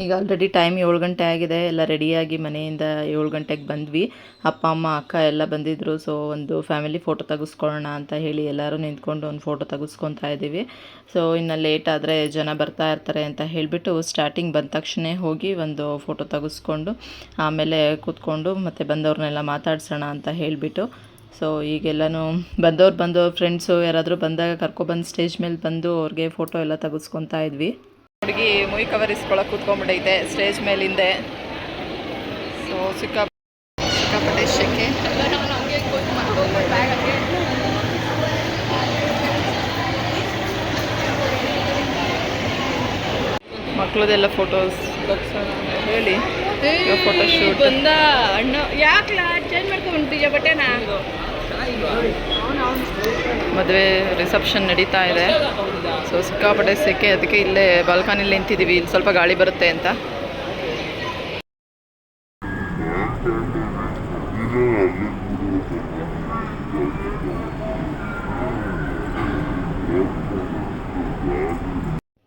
ಈಗ already time 7 ಗಂಟೆ ಆಗಿದೆ. ಎಲ್ಲ ರೆಡಿಯಾಗಿ ಮನೆಯಿಂದ 7 ಗಂಟೆಗೆ ಬಂದ್ವಿ. ಅಪ್ಪ ಅಮ್ಮ ಅಕ್ಕ ಎಲ್ಲ ಬಂದಿದ್ದರು. ಸೊ ಒಂದು ಫ್ಯಾಮಿಲಿ ಫೋಟೋ ತೆಗೆಸ್ಕೊಳ್ಳೋಣ ಅಂತ ಹೇಳಿ ಎಲ್ಲರೂ ನಿಂತ್ಕೊಂಡು ಒಂದು ಫೋಟೋ ತೆಗೆಸ್ಕೊತಾ ಇದ್ದೀವಿ. ಸೊ ಇನ್ನು ಲೇಟ್ ಆದರೆ ಜನ ಬರ್ತಾ ಇರ್ತಾರೆ ಅಂತ ಹೇಳಿಬಿಟ್ಟು ಸ್ಟಾರ್ಟಿಂಗ್ ಬಂದ ತಕ್ಷಣ ಹೋಗಿ ಒಂದು ಫೋಟೋ ತೆಗೆಸ್ಕೊಂಡು ಆಮೇಲೆ ಕೂತ್ಕೊಂಡು ಮತ್ತು ಬಂದವ್ರನ್ನೆಲ್ಲ ಮಾತಾಡ್ಸೋಣ ಅಂತ ಹೇಳಿಬಿಟ್ಟು ಸೊ ಈಗೆಲ್ಲನೂ ಬಂದವ್ರು ಫ್ರೆಂಡ್ಸು ಯಾರಾದರೂ ಬಂದಾಗ ಕರ್ಕೊಬಂದು ಸ್ಟೇಜ್ ಮೇಲೆ ಬಂದು ಅವ್ರಿಗೆ ಫೋಟೋ ಎಲ್ಲ ತೆಗೆಸ್ಕೊತಾ ಇದ್ವಿ. ಹುಡುಗಿ ಮುಯ್ ಕವರ್ ಇಸ್ಕೊಳಕ್ಕೆ ಕೂತ್ಕೊಂಡ್ಬಿಟ್ಟೈತೆ ಸ್ಟೇಜ್ ಮೇಲಿಂದೆ. ಸೊ ಸಿಕ್ಕಾಪಟ್ಟೆ ಶೆಕೆ. ಮಕ್ಕಳದೆಲ್ಲ ಫೋಟೋಸ್ ಹೇಳಿ ಫೋಟೋ ಶೂಟ್ ಮದುವೆ ರಿಸೆಪ್ಷನ್ ನಡೀತಾ ಇದೆ. ಸೊ ಸಿಕ್ಕಾಪಟ್ಟೆ ಸೆಕೆ, ಅದಕ್ಕೆ ಇಲ್ಲೇ ಬಾಲ್ಕನಿಲಿ ನಿಂತಿದ್ದೀವಿ, ಇಲ್ಲಿ ಸ್ವಲ್ಪ ಗಾಳಿ ಬರುತ್ತೆ ಅಂತ.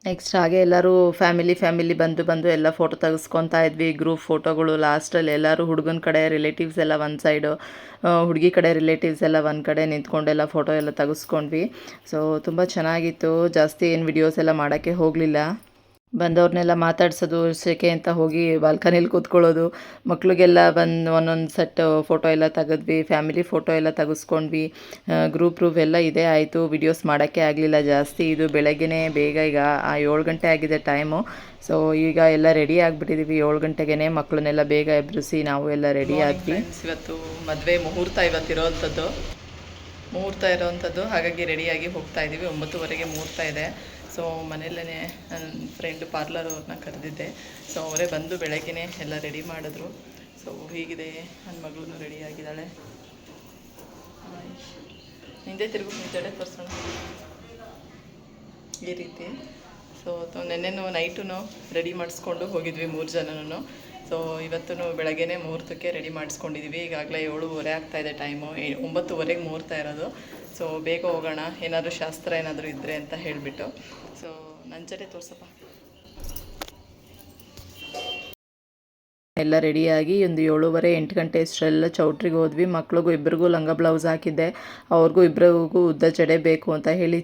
ನೆಕ್ಸ್ಟ್ ಹಾಗೆ ಎಲ್ಲರೂ ಫ್ಯಾಮಿಲಿ ಬಂದು ಎಲ್ಲ ಫೋಟೋ ತೆಗೆಸ್ಕೊತಾ ಇದ್ವಿ. ಗ್ರೂಪ್ ಫೋಟೋಗಳು ಲಾಸ್ಟಲ್ಲಿ ಎಲ್ಲರೂ ಹುಡುಗನ ಕಡೆ ರಿಲೇಟಿವ್ಸ್ ಎಲ್ಲ ಒಂದು ಸೈಡು, ಹುಡುಗಿ ಕಡೆ ರಿಲೇಟಿವ್ಸ್ ಎಲ್ಲ ಒಂದು ಕಡೆ ನಿಂತ್ಕೊಂಡೆಲ್ಲ ಫೋಟೋ ಎಲ್ಲ ತೆಗೆಸ್ಕೊಂಡ್ವಿ. ಸೊ ತುಂಬ ಚೆನ್ನಾಗಿತ್ತು. ಜಾಸ್ತಿ ಏನು ವಿಡಿಯೋಸ್ ಎಲ್ಲ ಮಾಡೋಕ್ಕೆ ಹೋಗಲಿಲ್ಲ. ಬಂದವ್ರನ್ನೆಲ್ಲ ಮಾತಾಡ್ಸೋದು, ಸೆಕೆ ಅಂತ ಹೋಗಿ ಬಾಲ್ಕನಿಲಿ ಕೂತ್ಕೊಳ್ಳೋದು, ಮಕ್ಳಿಗೆಲ್ಲ ಬಂದು ಒಂದೊಂದು ಸೆಟ್ ಫೋಟೋ ಎಲ್ಲ ತೆಗೆದ್ವಿ. ಫ್ಯಾಮಿಲಿ ಫೋಟೋ ಎಲ್ಲ ತೆಗೆಸ್ಕೊಂಡ್ವಿ. ಗ್ರೂಪ್ ಎಲ್ಲ ಇದೇ ಆಯಿತು. ವಿಡಿಯೋಸ್ ಮಾಡೋಕ್ಕೆ ಆಗಲಿಲ್ಲ ಜಾಸ್ತಿ. ಇದು ಬೆಳಗ್ಗೆನೇ ಬೇಗ, ಈಗ 7 ಗಂಟೆ ಆಗಿದೆ ಟೈಮು. ಸೊ ಈಗ ಎಲ್ಲ ರೆಡಿ ಆಗಿಬಿಟ್ಟಿದ್ದೀವಿ 7 ಗಂಟೆಗೆ. ಮಕ್ಕಳನ್ನೆಲ್ಲ ಬೇಗ ಎಬ್ಬರಿಸಿ ನಾವು ಎಲ್ಲ ರೆಡಿ ಆದ್ವಿ. ಇವತ್ತು ಮದುವೆ ಮುಹೂರ್ತ ಇರೋವಂಥದ್ದು, ಹಾಗಾಗಿ ರೆಡಿಯಾಗಿ ಹೋಗ್ತಾ ಇದ್ದೀವಿ. 9:30ಗೆ ಮುಹೂರ್ತ ಇದೆ. ಸೊ ಮನೆಯಲ್ಲೇ ನನ್ನ ಫ್ರೆಂಡ್ ಪಾರ್ಲರ್ ಅವ್ರನ್ನ ಕರೆದಿದ್ದೆ. ಸೊ ಅವರೇ ಬಂದು ಬೆಳಗ್ಗೆನೇ ಎಲ್ಲ ರೆಡಿ ಮಾಡಿದ್ರು. ಸೊ ಹೀಗಿದೆ, ನನ್ನ ಮಗಳೂ ರೆಡಿಯಾಗಿದ್ದಾಳೆ. ಹಿಂದೆ ತಿರುಗು, ಜಡೆ ತೋರಿಸೋಣ ಈ ರೀತಿ. ಸೊ ನೆನ್ನೆನೂ ನೈಟು ರೆಡಿ ಮಾಡಿಸ್ಕೊಂಡು ಹೋಗಿದ್ವಿ 3 ಜನನೂ. ಸೊ ಇವತ್ತು ಬೆಳಗ್ಗೆನೇ ಮುಹೂರ್ತಕ್ಕೆ ರೆಡಿ ಮಾಡಿಸ್ಕೊಂಡಿದ್ದೀವಿ. ಈಗಾಗಲೇ 7:30 ಆಗ್ತಾಯಿದೆ ಟೈಮು. 9:30ಗೆ ಮುಹೂರ್ತ ಇರೋದು. ಸೊ ಬೇಗ ಹೋಗೋಣ, ಏನಾದರೂ ಶಾಸ್ತ್ರ ಏನಾದರೂ ಇದ್ದರೆ ಅಂತ ಹೇಳಿಬಿಟ್ಟು. ಸೊ ನನ್ನ ಜಡೆ ತೋರ್ಸಪ್ಪ. ಎಲ್ಲ ರೆಡಿಯಾಗಿ ಒಂದು 7:30-8 ಗಂಟೆ ಅಷ್ಟರೆಲ್ಲ ಚೌಟ್ರಿಗೆ ಹೋದ್ವಿ. ಮಕ್ಳಿಗೂ ಇಬ್ಬರಿಗೂ ಲಂಗ ಬ್ಲೌಸ್ ಹಾಕಿದ್ದೆ. ಅವ್ರಿಗೂ ಇಬ್ಬರಿಗೂ ಉದ್ದ ಜಡೆ ಬೇಕು ಅಂತ ಹೇಳಿ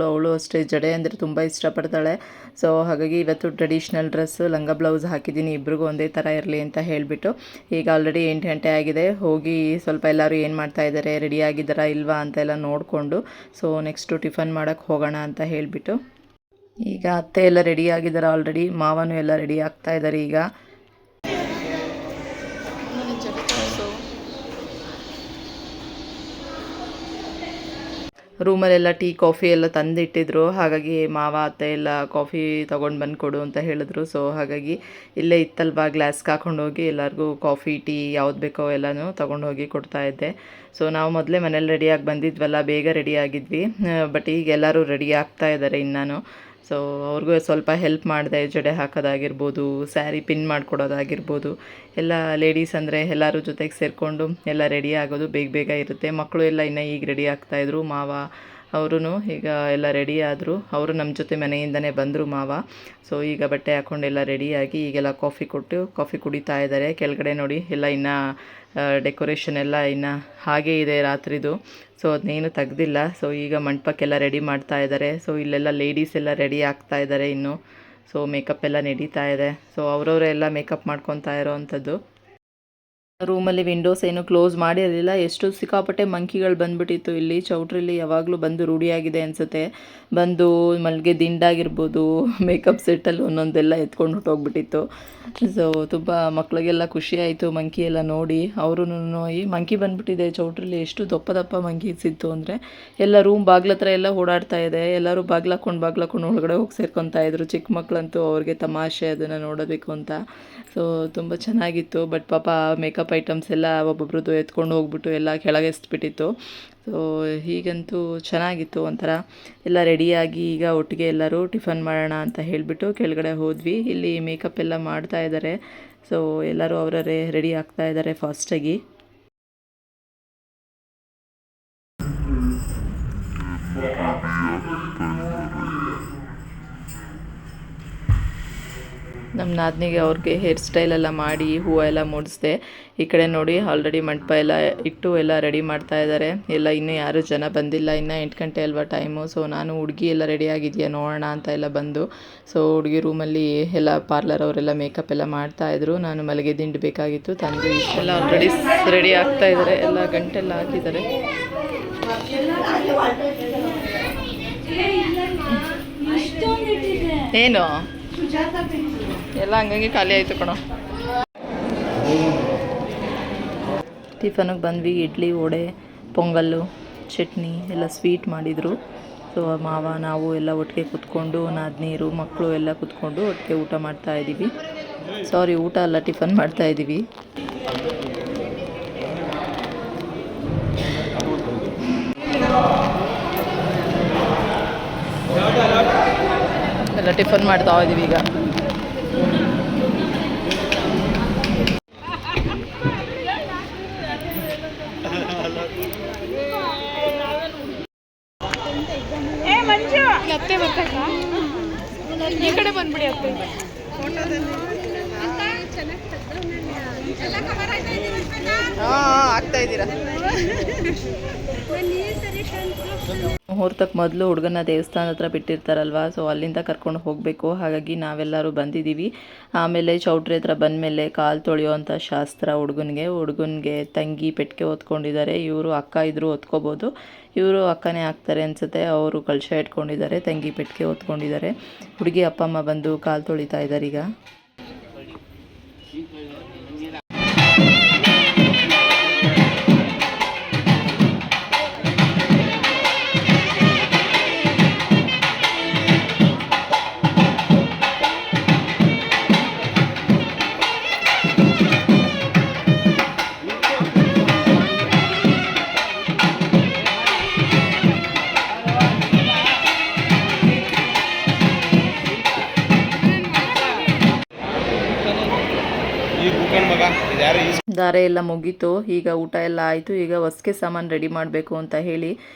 ಅವಳು ಅಷ್ಟೇ ಜಡೆ ಅಂದರೆ ತುಂಬ ಇಷ್ಟಪಡ್ತಾಳೆ. ಸೊ ಹಾಗಾಗಿ ಇವತ್ತು ಟ್ರೆಡಿಷ್ನಲ್ ಡ್ರೆಸ್ಸು ಲಂಗ ಬ್ಲೌಸ್ ಹಾಕಿದ್ದೀನಿ, ಇಬ್ರಿಗೂ ಒಂದೇ ಥರ ಇರಲಿ ಅಂತ ಹೇಳಿಬಿಟ್ಟು. ಈಗ ಆಲ್ರೆಡಿ 8 ಗಂಟೆ ಆಗಿದೆ. ಹೋಗಿ ಸ್ವಲ್ಪ ಎಲ್ಲರೂ ಏನು ಮಾಡ್ತಾಯಿದ್ದಾರೆ, ರೆಡಿ ಆಗಿದ್ದಾರಾ ಇಲ್ವಾ ಅಂತೆಲ್ಲ ನೋಡಿಕೊಂಡು ಸೊ ನೆಕ್ಸ್ಟು ಟಿಫನ್ ಮಾಡೋಕ್ಕೆ ಹೋಗೋಣ ಅಂತ ಹೇಳಿಬಿಟ್ಟು. ಈಗ ಅತ್ತೆ ಎಲ್ಲ ರೆಡಿ ಆಗಿದ್ದಾರೆ ಆಲ್ರೆಡಿ, ಮಾವನೂ ಎಲ್ಲ ರೆಡಿ ಆಗ್ತಾಯಿದ್ದಾರೆ. ಈಗ ರೂಮಲ್ಲೆಲ್ಲ ಟೀ ಕಾಫಿ ಎಲ್ಲ ತಂದಿಟ್ಟಿದ್ರು. ಹಾಗಾಗಿ ಮಾವ ಅತ್ತೆ ಎಲ್ಲ ಕಾಫಿ ತೊಗೊಂಡು ಬಂದು ಕೊಡು ಅಂತ ಹೇಳಿದ್ರು. ಸೊ ಹಾಗಾಗಿ ಇಲ್ಲೇ ಇತ್ತಲ್ವ, ಗ್ಲಾಸ್ಗೆ ಹಾಕ್ಕೊಂಡೋಗಿ ಎಲ್ಲರಿಗೂ ಕಾಫಿ ಟೀ ಯಾವ್ದು ಬೇಕೋ ಎಲ್ಲನೂ ತೊಗೊಂಡೋಗಿ ಕೊಡ್ತಾಯಿದ್ದೆ. ಸೊ ನಾವು ಮೊದಲೇ ಮನೇಲಿ ರೆಡಿಯಾಗಿ ಬಂದಿದ್ವಲ್ಲ, ಬೇಗ ರೆಡಿ ಆಗಿದ್ವಿ. ಬಟ್ ಈಗ ಎಲ್ಲರೂ ರೆಡಿ ಆಗ್ತಾ ಇದ್ದಾರೆ ಇನ್ನೂ. ಸೊ ಅವ್ರಿಗೂ ಸ್ವಲ್ಪ ಹೆಲ್ಪ್ ಮಾಡಿದೆ, ಜಡೆ ಹಾಕೋದಾಗಿರ್ಬೋದು, ಸ್ಯಾರಿ ಪಿನ್ ಮಾಡಿಕೊಡೋದಾಗಿರ್ಬೋದು. ಎಲ್ಲ ಲೇಡೀಸ್ ಅಂದರೆ ಎಲ್ಲರೂ ಜೊತೆಗೆ ಸೇರಿಕೊಂಡು ಎಲ್ಲ ರೆಡಿ ಆಗೋದು ಬೇಗ ಇರುತ್ತೆ. ಮಕ್ಕಳು ಎಲ್ಲ ಇನ್ನೂ ಈಗ ರೆಡಿ ಆಗ್ತಾಯಿದ್ರು. ಮಾವ ಅವರು ಈಗ ಎಲ್ಲ ರೆಡಿ ಆದರು. ಅವರು ನಮ್ಮ ಜೊತೆ ಮನೆಯಿಂದನೇ ಬಂದರು ಮಾವ. ಸೊ ಈಗ ಬಟ್ಟೆ ಹಾಕ್ಕೊಂಡೆಲ್ಲ ರೆಡಿಯಾಗಿ ಈಗೆಲ್ಲ ಕಾಫಿ ಕುಡಿತಾ ಇದ್ದಾರೆ. ಕೆಳಗಡೆ ನೋಡಿ ಎಲ್ಲ ಇನ್ನೂ ಡೆಕೋರೇಷನ್ ಎಲ್ಲ ಇನ್ನು ಹಾಗೇ ಇದೆ ರಾತ್ರಿದು. ಸೊ ಅದನ್ನೇನು ತೆಗ್ದಿಲ್ಲ. ಸೊ ಈಗ ಮಂಟಪಕ್ಕೆಲ್ಲ ರೆಡಿ ಮಾಡ್ತಾ ಇದ್ದಾರೆ. ಸೊ ಇಲ್ಲೆಲ್ಲ ಲೇಡೀಸ್ ಎಲ್ಲ ರೆಡಿ ಆಗ್ತಾ ಇದ್ದಾರೆ ಇನ್ನು. ಸೊ ಮೇಕಪ್ ಎಲ್ಲ ನಡೀತಾ ಇದೆ. ಸೊ ಅವರವರೇ ಎಲ್ಲ ಮೇಕಪ್ ಮಾಡ್ಕೊತಾ ಇರೋವಂಥದ್ದು. ರೂಮಲ್ಲಿ ವಿಂಡೋಸ್ ಏನು ಕ್ಲೋಸ್ ಮಾಡಿರಲಿಲ್ಲ. ಎಷ್ಟು ಸಿಕ್ಕಾಪಟ್ಟೆ ಮಂಕಿಗಳು ಬಂದುಬಿಟ್ಟಿತ್ತು ಇಲ್ಲಿ ಚೌಟ್ರಿಲಿ. ಯಾವಾಗಲೂ ಬಂದು ರೂಢಿಯಾಗಿದೆ ಅನಿಸುತ್ತೆ. ಬಂದು ಮಲ್ಲಿಗೆ ದಿಂಡಾಗಿರ್ಬೋದು, ಮೇಕಪ್ ಸೆಟ್ಟಲ್ಲಿ ಒಂದೊಂದೆಲ್ಲ ಎತ್ಕೊಂಡು ಹೊಟ್ಟೋಗ್ಬಿಟ್ಟಿತ್ತು. ಸೊ ತುಂಬ ಮಕ್ಕಳಿಗೆಲ್ಲ ಖುಷಿ ಆಯಿತು ಮಂಕಿ ಎಲ್ಲ ನೋಡಿ. ಅವರು ಈ ಮಂಕಿ ಬಂದುಬಿಟ್ಟಿದೆ ಚೌಟ್ರಿಲಿ. ಎಷ್ಟು ದಪ್ಪ ಮಂಕೀಸ್ ಇತ್ತು ಅಂದರೆ ಎಲ್ಲ ರೂಮ್ ಬಾಗ್ಲತ್ರ ಎಲ್ಲ ಓಡಾಡ್ತಾ ಇದೆ. ಎಲ್ಲರೂ ಬಾಗ್ಲಾಕೊಂಡು ಒಳಗಡೆ ಹೋಗಿ ಸೇರ್ಕೊತಾ ಇದ್ರು. ಚಿಕ್ಕ ಮಕ್ಕಳಂತೂ ಅವ್ರಿಗೆ ತಮಾಷೆ ಅದನ್ನು ನೋಡೋದಕ್ಕೆ ಅಂತ. ಸೊ ತುಂಬ ಚೆನ್ನಾಗಿತ್ತು. ಬಟ್ ಪಾಪ ಮೇಕಪ್ ಐಟಮ್ಸ್ ಎಲ್ಲ ಒಬ್ಬೊಬ್ರದ್ದು ಎತ್ಕೊಂಡು ಹೋಗ್ಬಿಟ್ಟು ಎಲ್ಲ ಕೆಳಗೆ ಎಸ್ಬಿಟ್ಟಿತ್ತು. ಸೊ ಹೀಗಂತೂ ಚೆನ್ನಾಗಿತ್ತು ಒಂಥರ. ಎಲ್ಲ ರೆಡಿಯಾಗಿ ಈಗ ಒಟ್ಟಿಗೆ ಎಲ್ಲರೂ ಟಿಫನ್ ಮಾಡೋಣ ಅಂತ ಹೇಳಿಬಿಟ್ಟು ಕೆಳಗಡೆ ಹೋದ್ವಿ. ಇಲ್ಲಿ ಮೇಕಪ್ ಎಲ್ಲ ಮಾಡ್ತಾ ಇದ್ದಾರೆ. ಸೊ ಎಲ್ಲರೂ ಅವರೇ ರೆಡಿ ಆಗ್ತಾ ಇದ್ದಾರೆ ಫಾಸ್ಟಾಗಿ. ನಮ್ಮ ನಾದಿನಿಗೆ ಅವ್ರಿಗೆ ಹೇರ್ ಸ್ಟೈಲೆಲ್ಲ ಮಾಡಿ ಹೂವೆಲ್ಲ ಮುಡಿಸ್ದೆ. ಈ ಕಡೆ ನೋಡಿ ಆಲ್ರೆಡಿ ಮಂಟಪ ಎಲ್ಲ ಇಟ್ಟು ಎಲ್ಲ ರೆಡಿ ಮಾಡ್ತಾ ಇದ್ದಾರೆ. ಎಲ್ಲ ಇನ್ನೂ ಯಾರೂ ಜನ ಬಂದಿಲ್ಲ, ಇನ್ನೂ 8 ಗಂಟೆ ಅಲ್ವಾ ಟೈಮು. ಸೊ ನಾನು ಹುಡುಗಿ ಎಲ್ಲ ರೆಡಿ ಆಗಿದೆಯಾ ನೋಡೋಣ ಅಂತ ಎಲ್ಲ ಬಂದು, ಸೊ ಹುಡುಗಿ ರೂಮಲ್ಲಿ ಎಲ್ಲ ಪಾರ್ಲರ್ ಅವರೆಲ್ಲ ಮೇಕಪ್ ಎಲ್ಲ ಮಾಡ್ತಾಯಿದ್ರು. ನಾನು ಮಲ್ಲಿಗೆ ದಿಂಡು ಬೇಕಾಗಿತ್ತು ತಂದು ಎಲ್ಲ ಆಲ್ರೆಡಿ ರೆಡಿ ಆಗ್ತಾ ಇದ್ದಾರೆ, ಎಲ್ಲ ಗಂಟೆಲ್ಲ ಹಾಕಿದ್ದಾರೆ. ಏನು ಎಲ್ಲ ಹಂಗಾಗಿ ಖಾಲಿ ಆಯಿತು ಕಣೋ. ಟಿಫನ್ಗೆ ಬಂದ್ವಿ. ಇಡ್ಲಿ, ವಡೆ, ಪೊಂಗಲ್ಲು, ಚಟ್ನಿ ಎಲ್ಲ ಸ್ವೀಟ್ ಮಾಡಿದರು. ಸೊ ಮಾವ ನಾವು ಎಲ್ಲ ಒಟ್ಟಿಗೆ ಕೂತ್ಕೊಂಡು, ನಾದಿನೀರು ಮಕ್ಕಳು ಎಲ್ಲ ಕೂತ್ಕೊಂಡು ಒಟ್ಟಿಗೆ ಊಟ ಮಾಡ್ತಾಯಿದ್ದೀವಿ. ಸಾರಿ, ಊಟ ಅಲ್ಲ, ಟಿಫನ್ ಮಾಡ್ತಾಯಿದ್ದೀವಿ. ಎಲ್ಲ ಟಿಫನ್ ಮಾಡ್ತಾ ಇದ್ದೀವಿ ಈಗ. ಅತ್ತೆ ಬರ್ಬೇಕಾ? ಈ ಕಡೆ ಬಂದ್ಬಿಡಿ ಅತ್ತೆ. ಆಗ್ತಾ ಇದ್ದೀರಾ? ಮುಹೂರ್ತಕ್ಕೆ ಮೊದಲು ಹುಡುಗನ ದೇವಸ್ಥಾನ ಹತ್ರ ಬಿಟ್ಟಿರ್ತಾರಲ್ವ, ಸೊ ಅಲ್ಲಿಂದ ಕರ್ಕೊಂಡು ಹೋಗಬೇಕು. ಹಾಗಾಗಿ ನಾವೆಲ್ಲರೂ ಬಂದಿದ್ದೀವಿ. ಆಮೇಲೆ ಚೌಟ್ರಿ ಹತ್ರ ಬಂದಮೇಲೆ ಕಾಲು ತೊಳೆಯುವಂಥ ಶಾಸ್ತ್ರ ಹುಡುಗನಿಗೆ ತಂಗಿ ಪೆಟ್ಟಿಗೆ ಹೊತ್ಕೊಂಡಿದ್ದಾರೆ. ಇವರು ಅಕ್ಕ ಇದ್ದರೂ ಹೊತ್ಕೋಬೋದು, ಇವರು ಅಕ್ಕನೇ ಆಗ್ತಾರೆ ಅನಿಸುತ್ತೆ. ಅವರು ಕಳಶ ಇಟ್ಕೊಂಡಿದ್ದಾರೆ, ತಂಗಿ ಪೆಟ್ಟಿಗೆ ಹೊತ್ಕೊಂಡಿದ್ದಾರೆ. ಹುಡುಗಿ ಅಪ್ಪ ಅಮ್ಮ ಬಂದು ಕಾಲು ತೊಳಿತಾ ಇದ್ದಾರೆ ಈಗ. ದಾರೆ ಎಲ್ಲ ಮುಗೀತು. ಈಗ ಊಟ ಎಲ್ಲ ಆಯಿತು. ಈಗ ಹೊಸ್ಗೆ ಸಾಮಾನು ರೆಡಿ ಮಾಡಬೇಕು ಅಂತ ಹೇಳಿ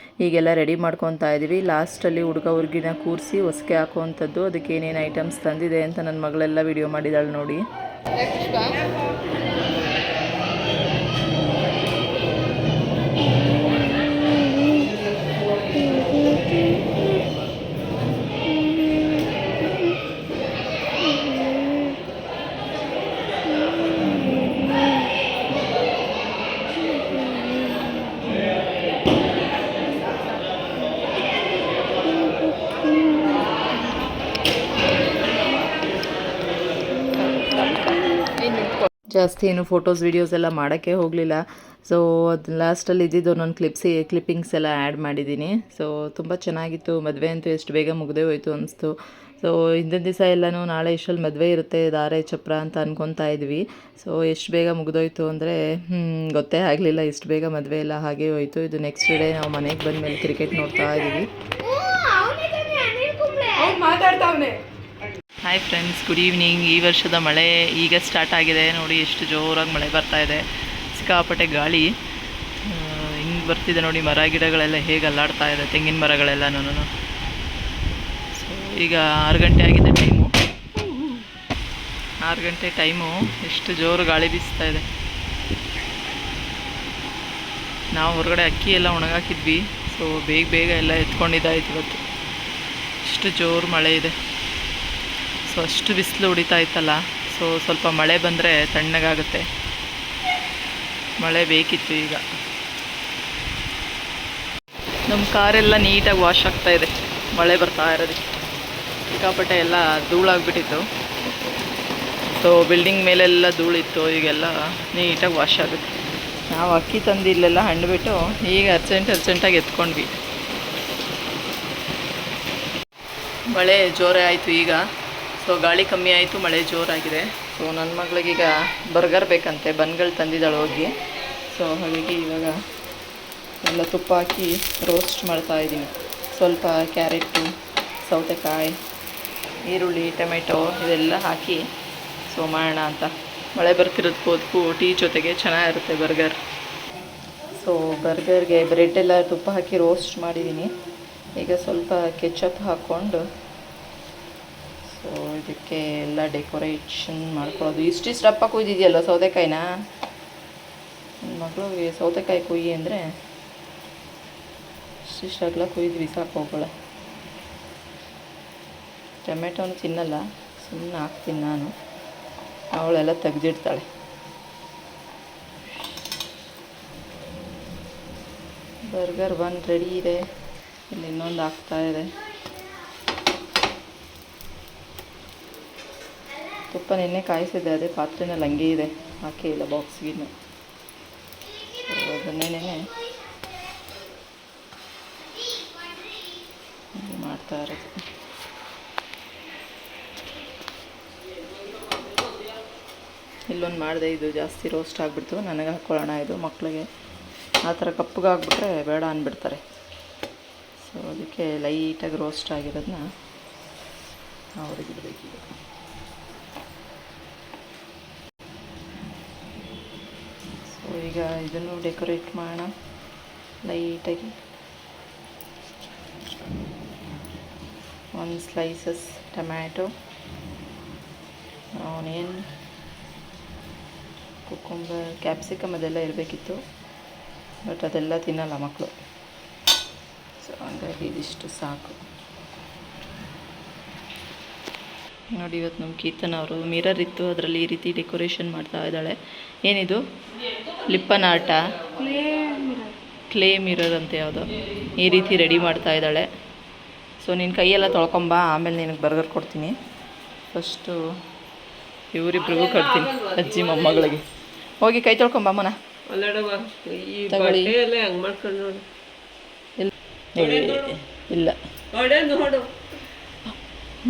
ಈಗೆಲ್ಲ ರೆಡಿ ಮಾಡ್ಕೊತಾ ಇದ್ದೀವಿ. ಲಾಸ್ಟಲ್ಲಿ ಹುಡುಗಿನ ಕೂರಿಸಿ ಹೊಸ್ಗೆ ಹಾಕುವಂಥದ್ದು. ಅದಕ್ಕೆ ಏನೇನು ಐಟಮ್ಸ್ ತಂದಿದೆ ಅಂತ ನನ್ನ ಮಗಳೆಲ್ಲ ವಿಡಿಯೋ ಮಾಡಿದಾಳೆ ನೋಡಿ. ಜಾಸ್ತಿ ಏನು ಫೋಟೋಸ್ ವೀಡಿಯೋಸ್ ಎಲ್ಲ ಮಾಡೋಕ್ಕೆ ಹೋಗಲಿಲ್ಲ. ಸೊ ಅದು ಲಾಸ್ಟಲ್ಲಿ ಇದ್ದಿದ್ದು ಒಂದೊಂದು ಕ್ಲಿಪ್ಪಿಂಗ್ಸ್ ಎಲ್ಲ ಆ್ಯಡ್ ಮಾಡಿದ್ದೀನಿ. ಸೊ ತುಂಬ ಚೆನ್ನಾಗಿತ್ತು. ಮದುವೆ ಅಂತೂ ಎಷ್ಟು ಬೇಗ ಮುಗ್ದೇ ಹೋಯಿತು ಅನಿಸ್ತು. ಸೊ ಹಿಂದಿನ ದಿವಸ ಎಲ್ಲನೂ ನಾಳೆ ಇಷ್ಟರಲ್ಲಿ ಮದುವೆ ಇರುತ್ತೆ, ಧಾರೆ ಚಪ್ರ ಅಂತ ಅನ್ಕೊತಾ ಇದ್ವಿ. ಸೊ ಎಷ್ಟು ಬೇಗ ಮುಗ್ದೋಯ್ತು ಅಂದರೆ ಗೊತ್ತೇ ಆಗಲಿಲ್ಲ, ಇಷ್ಟು ಬೇಗ ಮದುವೆ ಎಲ್ಲ ಹಾಗೆ ಹೋಯಿತು. ಇದು ನೆಕ್ಸ್ಟ್ ಡೇ ನಾವು ಮನೆಗೆ ಬಂದಮೇಲೆ ಕ್ರಿಕೆಟ್ ನೋಡ್ತಾ ಇದ್ದೀವಿ. Hi friends, good evening. ಈ ವರ್ಷದ ಮಳೆ ಈಗ ಸ್ಟಾರ್ಟ್ ಆಗಿದೆ ನೋಡಿ, ಎಷ್ಟು ಜೋರಾಗಿ ಮಳೆ ಬರ್ತಾ ಇದೆ. ಸಿಕ್ಕಾಪಟ್ಟೆ ಗಾಳಿ ಹಿಂಗೆ ಬರ್ತಿದೆ ನೋಡಿ. ಮರ ಗಿಡಗಳೆಲ್ಲ ಹೇಗೆ ಅಲ್ಲಾಡ್ತಾ ಇದೆ, ತೆಂಗಿನ ಮರಗಳೆಲ್ಲನೂ. ಸೊ ಈಗ 6 ಗಂಟೆ ಆಗಿದೆ ಟೈಮು. 6 ಗಂಟೆ ಟೈಮು, ಎಷ್ಟು ಜೋರು ಗಾಳಿ ಬೀಸ್ತಾ ಇದೆ. ನಾವು ಹೊರಗಡೆ ಅಕ್ಕಿ ಎಲ್ಲ ಒಣಗಾಕಿದ್ವಿ. ಸೊ ಬೇಗ ಎಲ್ಲ ಎತ್ಕೊಂಡಿದ್ದಾಯ್ತು ಇವತ್ತು. ಇಷ್ಟು ಜೋರು ಮಳೆ ಇದೆ. ಸೊ ಅಷ್ಟು ಬಿಸಿಲು ಹೊಡಿತಾ ಇತ್ತಲ್ಲ. ಸೊ ಸ್ವಲ್ಪ ಮಳೆ ಬಂದರೆ ತಣ್ಣಗಾಗುತ್ತೆ. ಮಳೆ ಬೇಕಿತ್ತು. ಈಗ ನಮ್ಮ ಕಾರೆಲ್ಲ ನೀಟಾಗಿ ವಾಶ್ ಆಗ್ತಾ ಇದೆ ಮಳೆ ಬರ್ತಾ ಇರೋದಕ್ಕೆ. ಸಿಕ್ಕಾಪಟ್ಟೆ ಎಲ್ಲ ಧೂಳಾಗ್ಬಿಟ್ಟಿತ್ತು. ಸೊ ಬಿಲ್ಡಿಂಗ್ ಮೇಲೆಲ್ಲ ಧೂಳಿತ್ತು, ಈಗೆಲ್ಲ ನೀಟಾಗಿ ವಾಶ್ ಆಗುತ್ತೆ. ನಾವು ಅಕ್ಕಿ ತಂದು ಇಲ್ಲೆಲ್ಲ ಹಂಡ್ಬಿಟ್ಟು ಈಗ ಅರ್ಜೆಂಟಾಗಿ ಎತ್ಕೊಂಡ್ವಿ. ಮಳೆ ಜೋರೇ ಆಯಿತು ಈಗ. ಸೊ ಗಾಳಿ ಕಮ್ಮಿ ಆಯಿತು, ಮಳೆ ಜೋರಾಗಿದೆ. ಸೊ ನನ್ನ ಮಗಳಿಗೀಗ ಬರ್ಗರ್ ಬೇಕಂತೆ, ಬನ್ಗಳು ತಂದಿದ್ದಾಳೆ ಹೋಗಿ. ಸೊ ಹಾಗಾಗಿ ಇವಾಗ ಎಲ್ಲ ತುಪ್ಪ ಹಾಕಿ ರೋಸ್ಟ್ ಮಾಡ್ತಾಯಿದ್ದೀನಿ. ಸ್ವಲ್ಪ ಕ್ಯಾರೆಟು, ಸೌತೆಕಾಯಿ, ಈರುಳ್ಳಿ, ಟೊಮೆಟೊ ಇದೆಲ್ಲ ಹಾಕಿ ಸೊ ಮಾಡೋಣ ಅಂತ. ಮಳೆ ಬರ್ತಿರೋದಕ್ಕೂ ಟೀ ಜೊತೆಗೆ ಚೆನ್ನಾಗಿರುತ್ತೆ ಬರ್ಗರ್. ಸೊ ಬರ್ಗರ್ಗೆ ಬ್ರೆಡ್ ಎಲ್ಲ ತುಪ್ಪ ಹಾಕಿ ರೋಸ್ಟ್ ಮಾಡಿದ್ದೀನಿ. ಈಗ ಸ್ವಲ್ಪ ಕೆಚಪ್ ಹಾಕ್ಕೊಂಡು ಸೊ ಇದಕ್ಕೆ ಎಲ್ಲ ಡೆಕೋರೇಷನ್ ಮಾಡ್ಕೊಳ್ಳೋದು. ಇಷ್ಟಿಷ್ಟು ದಪ್ಪ ಕುಯ್ದಿದೆಯಲ್ಲ ಸೌತೆಕಾಯಿನ. ನನ್ನ ಮಗಳಿಗೆ ಸೌತೆಕಾಯಿ ಕುಯ್ಯಿ ಅಂದರೆ ಇಷ್ಟಿಷ್ಟಾಗಲ ಕುಯ್ದು ಬಿಸಾಕಿ ಹೋಗೋಳ. ಟೊಮೆಟೊನು ತಿನ್ನಲ್ಲ, ಸುಮ್ಮನೆ ಹಾಕ್ತೀನಿ ನಾನು. ಅವಳೆಲ್ಲ ತೆಗೆದಿಡ್ತಾಳೆ. ಬರ್ಗರ್ ಬನ್ ರೆಡಿ ಇದೆ. ಇಲ್ಲಿ ಇನ್ನೊಂದು ಆಗ್ತಾಯಿದೆ. ತುಪ್ಪ ನೆನ್ನೆ ಕಾಯಿಸಿದೆ, ಅದೇ ಪಾತ್ರೆನಲ್ಲಿ ಹಂಗೆ ಇದೆ, ಹಾಕೇ ಇಲ್ಲ ಬಾಕ್ಸ್ಗಿನ್ನು. ಅದನ್ನೇ ಮಾಡ್ತಾ ಇರೋದು. ಇಲ್ಲೊಂದು ಮಾಡಿದೆ, ಇದು ಜಾಸ್ತಿ ರೋಸ್ಟ್ ಆಗಿಬಿಡ್ತು. ನನಗೆ ಹಾಕ್ಕೊಳ್ಳೋಣ, ಇದು ಮಕ್ಕಳಿಗೆ ಆ ಥರ ಕಪ್ಪಗಾಗ್ಬಿಟ್ರೆ ಬೇಡ ಅಂದ್ಬಿಡ್ತಾರೆ. ಸೊ ಅದಕ್ಕೆ ಲೈಟಾಗಿ ರೋಸ್ಟ್ ಆಗಿರೋದನ್ನ ಅವ್ರಿಗೆ ಇಡಬೇಕೀಗ. ಸೊ ಈಗ ಇದನ್ನು ಡೆಕೋರೇಟ್ ಮಾಡೋಣ ಲೈಟಾಗಿ. ಒಂದು slices tomato, onion, cucumber, capsicum ಅದೆಲ್ಲ ಇರಬೇಕಿತ್ತು, ಬಟ್ ಅದೆಲ್ಲ ತಿನ್ನಲ್ಲ ಮಕ್ಕಳು. ಸೊ ಹಾಗಾಗಿ ಇದಿಷ್ಟು ಸಾಕು. ನೋಡಿ, ಇವತ್ತು ನಮ್ಮ ಕೀರ್ತನ ಅವರು ಮಿರರ್ ಇತ್ತು, ಅದರಲ್ಲಿ ಈ ರೀತಿ ಡೆಕೋರೇಷನ್ ಮಾಡ್ತಾ ಇದ್ದಾಳೆ. ಏನಿದು ಲಿಪ್ಪನ್ ಆರ್ಟಾ? ಕ್ಲೇ ಮಿರರ್ ಅಂತ ಯಾವುದೋ ಈ ರೀತಿ ರೆಡಿ ಮಾಡ್ತಾ ಇದ್ದಾಳೆ. ಸೊ ನಿನ್ನ ಕೈಯೆಲ್ಲ ತೊಳ್ಕೊಂಬ, ಆಮೇಲೆ ನಿನಗೆ ಬರ್ಗರ್ ಕೊಡ್ತೀನಿ. ಫಸ್ಟು ಇವರಿಬ್ರಿಗೂ ಕೊಡ್ತೀನಿ, ಅಜ್ಜಿ ಮೊಮ್ಮಗಳಿಗೆ. ಹೋಗಿ ಕೈ ತೊಳ್ಕೊಂಬ ಅಮ್ಮನ. ತಗೊಳ್ಳಿ. ಇಲ್ಲ,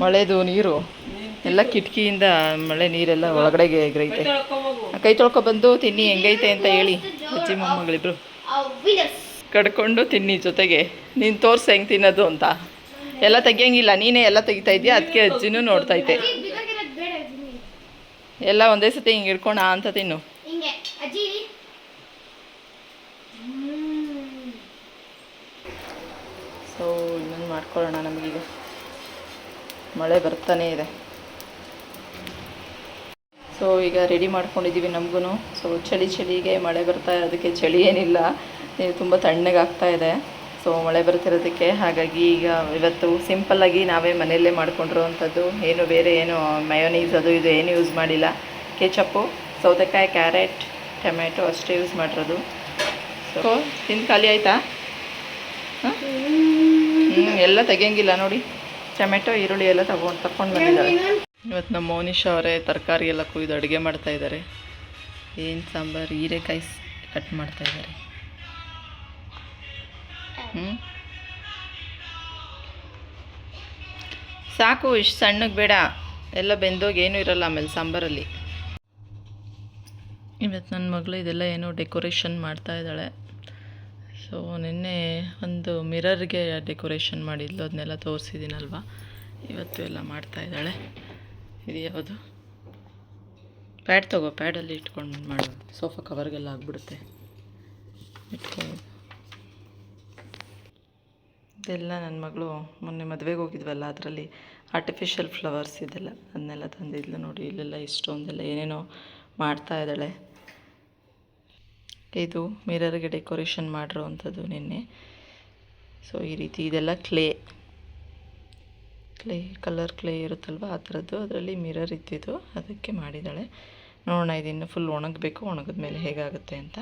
ಮಳೆದು ನೀರು ಎಲ್ಲ ಕಿಟಕಿಯಿಂದ ಮಳೆ ನೀರೆಲ್ಲ ಒಳಗಡೆಗೆ ಎಗರೈತೆ. ಕೈ ತೊಳ್ಕೊಬಂದು ತಿನ್ನಿ, ಹೆಂಗೈತೆ ಅಂತ ಹೇಳಿ. ಅಜ್ಜಿ ಮೊಮ್ಮಗಳಿಬ್ರು ಕಡ್ಕೊಂಡು ತಿನ್ನಿ ಜೊತೆಗೆ. ನೀನು ತೋರಿಸ ಹೆಂಗೆ ತಿನ್ನೋದು ಅಂತ. ಎಲ್ಲ ತೆಗಿಯಂಗಿಲ್ಲ, ನೀನೇ ಎಲ್ಲ ತೆಗಿತಾ ಇದೆಯಾ, ಅದಕ್ಕೆ ಅಜ್ಜಿನೂ ನೋಡ್ತೈತೆ. ಎಲ್ಲ ಒಂದೇ ಸತಿ ಹಿಂಗೆ ಹಿಡ್ಕೊಂಡು ಅಂತ ತಿನ್ನು. ಸೊ ಇನ್ನೊಂದು ಮಾಡ್ಕೊಳ್ಳೋಣ. ನಮಗೀಗ ಮಳೆ ಬರ್ತಾನೇ ಇದೆ. ಸೊ ಈಗ ರೆಡಿ ಮಾಡ್ಕೊಂಡಿದ್ದೀವಿ ನಮಗೂ. ಸೊ ಚಳಿಗೆ ಮಳೆ ಬರ್ತಾ ಇರೋದಕ್ಕೆ ಚಳಿ ಏನಿಲ್ಲ, ತುಂಬ ತಣ್ಣಗಾಗ್ತಾ ಇದೆ. ಸೊ ಮಳೆ ಬರ್ತಿರೋದಕ್ಕೆ ಹಾಗಾಗಿ ಈಗ ಇವತ್ತು ಸಿಂಪಲ್ಲಾಗಿ ನಾವೇ ಮನೆಯಲ್ಲೇ ಮಾಡ್ಕೊಂಡಿರೋ ಅಂಥದ್ದು. ಏನು ಬೇರೆ ಏನು ಮಯೋನೀಸ್ ಅದು ಇದು ಏನು ಯೂಸ್ ಮಾಡಿಲ್ಲ. ಕೆಚಪ್ಪು, ಸೌತೆಕಾಯಿ, ಕ್ಯಾರೆಟ್, ಟೊಮೆಟೊ ಅಷ್ಟೇ ಯೂಸ್ ಮಾಡಿರೋದು. ಸೊ ತಿಂದು ಖಾಲಿ ಆಯಿತಾ? ಹಾಂ, ಎಲ್ಲ ತೆಗಿಯಂಗಿಲ್ಲ ನೋಡಿ. ಟೊಮೆಟೊ, ಈರುಳ್ಳಿ ಎಲ್ಲ ತಗೊಂಡು ಬಂದಿದ್ದಾರೆ. ಇವತ್ತು ನಮ್ಮ ಮೋನಿಶ್ ಅವರೇ ತರಕಾರಿ ಎಲ್ಲ ಕುಯ್ದು ಅಡುಗೆ ಮಾಡ್ತಾಯಿದ್ದಾರೆ. ಏನು ಸಾಂಬಾರು, ಹೀರೆಕಾಯಿ ಕಟ್ ಮಾಡ್ತಾಯಿದ್ದಾರೆ. ಸಾಕು, ಇಷ್ಟು ಸಣ್ಣಗೆ ಬೇಡ, ಎಲ್ಲ ಬೆಂದೋಗಿ ಏನೂ ಇರಲ್ಲ ಆಮೇಲೆ ಸಾಂಬಾರಲ್ಲಿ. ಇವತ್ತು ನನ್ನ ಮಗಳು ಇದೆಲ್ಲ ಏನೋ ಡೆಕೋರೇಷನ್ ಮಾಡ್ತಾ ಇದ್ದಾಳೆ. ಸೊ ನಿನ್ನೆ ಒಂದು ಮಿರರ್ಗೆ ಡೆಕೋರೇಷನ್ ಮಾಡಿದ್ಲು, ಅದನ್ನೆಲ್ಲ ತೋರಿಸಿದ್ದೀನಲ್ವ. ಇವತ್ತು ಎಲ್ಲ ಮಾಡ್ತಾ ಇದ್ದಾಳೆ. ಇದು ಯಾವುದು ಪ್ಯಾಡ್ ತಗೋ, ಪ್ಯಾಡಲ್ಲಿ ಇಟ್ಕೊಂಡು ಮಾಡು, ಸೋಫಾ ಕವರ್ಗೆಲ್ಲ ಆಗಿಬಿಡುತ್ತೆ. ಇಟ್ಕೊಂಡು ಇದೆಲ್ಲ ನನ್ನ ಮಗಳು ಮೊನ್ನೆ ಮದುವೆಗೆ ಹೋಗಿದ್ವಲ್ಲ, ಅದರಲ್ಲಿ ಆರ್ಟಿಫಿಷಿಯಲ್ ಫ್ಲವರ್ಸ್ ಇದೆಲ್ಲ ಅದನ್ನೆಲ್ಲ ತಂದಿದ್ಲು ನೋಡಿ. ಇಲ್ಲೆಲ್ಲ ಇಷ್ಟೊಂದೆಲ್ಲ ಏನೇನೋ ಮಾಡ್ತಾ ಇದ್ದಾಳೆ. ಇದು ಮಿರರ್ಗೆ ಡೆಕೋರೇಷನ್ ಮಾಡಿರೋ ಅಂಥದ್ದು ನಿನ್ನೆ. ಸೊ ಈ ರೀತಿ ಇದೆಲ್ಲ ಕ್ಲೇ ಕಲರ್ ಕ್ಲೇ ಇರುತ್ತಲ್ವ, ಆ ಥರದ್ದು. ಅದರಲ್ಲಿ ಮಿರರ್ ಇದ್ದಿದ್ದು, ಅದಕ್ಕೆ ಮಾಡಿದ್ದಾಳೆ. ನೋಡೋಣ, ಇದಿನ್ನು ಫುಲ್ ಒಣಗಬೇಕು, ಒಣಗಿದ ಮೇಲೆ ಹೇಗಾಗುತ್ತೆ ಅಂತ.